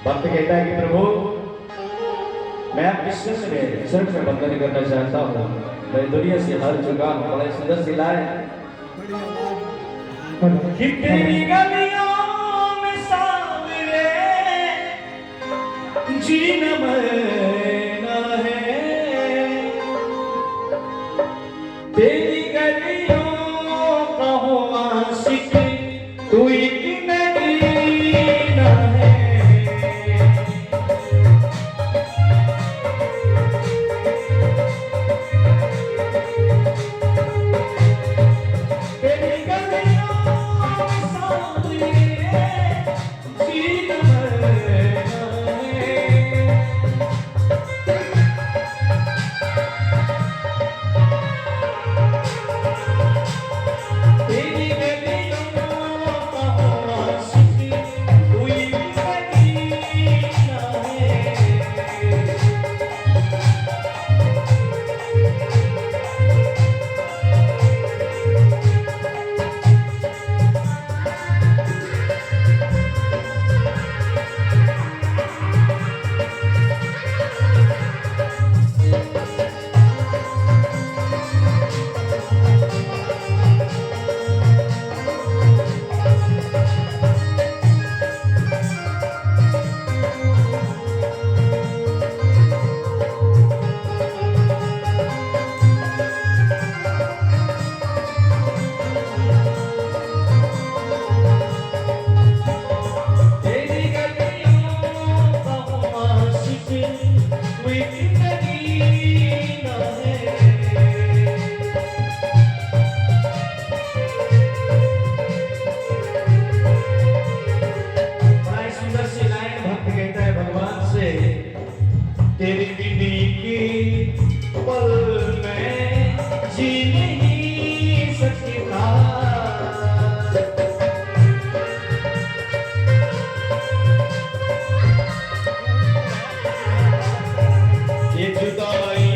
भक्त कहता है कि प्रभु मैं आपकी शरण में बंधन करना चाहता हूँ, मैं दुनिया से हार चुका हूँ। बड़े सुंदर सिलाए कि तेरी गलियों में सांवरे जीना मरना है, तेरी गलियों का हो आशिक तू एक नगीना है। तेरी गलियों में सांवरे जीना मरना है, तेरी गलियों का हो आशिक तू एक नगीना है। तेरी गलियों का हो आशिक तू एक नगीना है। बड़ा ही सुंदर सी लाइन भक्त कहता है भगवान से, तेरी बिनी की पल में जी नहीं सकता, ये जुदाई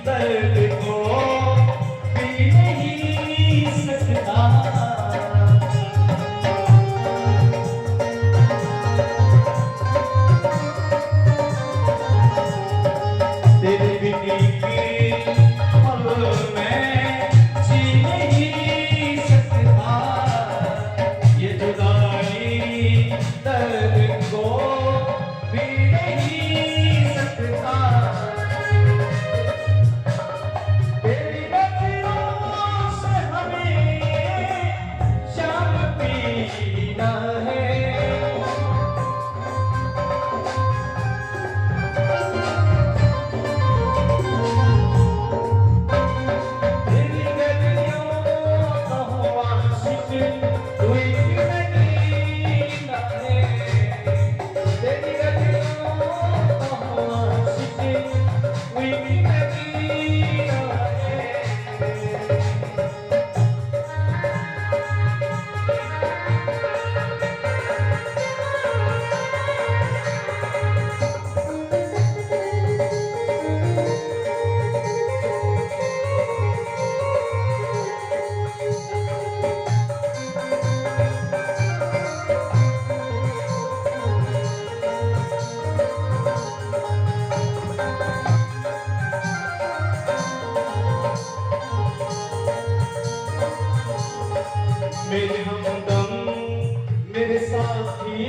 दर्द को पी नहीं सकता। तेरे बिनी की पल में जी नहीं सकता, ये जुदाई दर्द को भी नहीं सकता। तेरी नजरों से हमें शाम पीना है, तेरी गलियों का हो आशिक तू एक नगीना है, तेरी गलियों का हो आशिक तू एक नगीना है। मेरे हमदम मेरे साथी